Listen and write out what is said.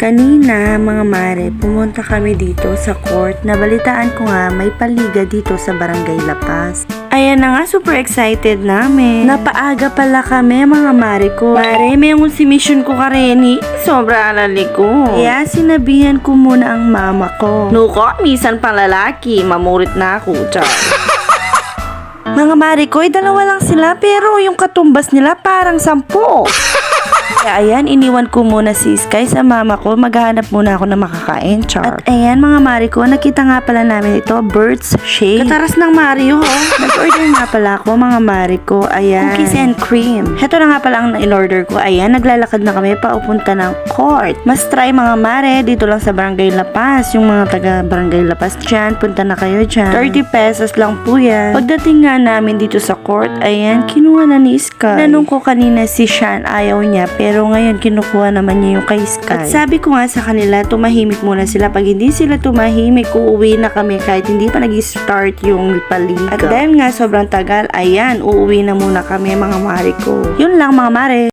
Kanina, mga mare, pumunta kami dito sa court. Nabalitaan ko nga may paliga dito sa Barangay La Paz. Ayan na nga, super excited namin. Napaaga pala kami, mga mare ko. Mare, may si mission ko kareni. Sobra alali ko. Kaya sinabihan ko muna ang mama ko. Nuko, misan pang lalaki. Mamurit na ako. Char. Mga mare ko, dalawa lang sila pero yung katumbas nila parang 10. Kaya ayan, iniwan ko muna si Sky sa mama ko. Maghahanap muna ako na makakain, char. At ayan, mga mare ko, nakita nga pala namin ito, Bird's Shake. Kataras ng Mario, Nag-order nga pala ako, mga mare ko. Ayan, cookies and cream. Heto na nga pala ang in-order ko. Ayan, naglalakad na kami paupunta ng court. Mas try, mga mare, dito lang sa Barangay La Paz. Yung mga taga Barangay La Paz dyan, punta na kayo dyan. 30 pesos lang po yan. Pagdating nga namin dito sa court, ayan, kinuha na ni Sky. Tanong ko kanina si Sean, ayaw niya, pero ngayon kinukuha naman niya yung kay Sky. At sabi ko nga sa kanila, tumahimik muna sila. Pag hindi sila tumahimik, uuwi na kami kahit hindi pa nag-start yung paliga. At dahil nga sobrang tagal, ayan, uuwi na muna kami, mga mare ko. Yun lang, mga mare.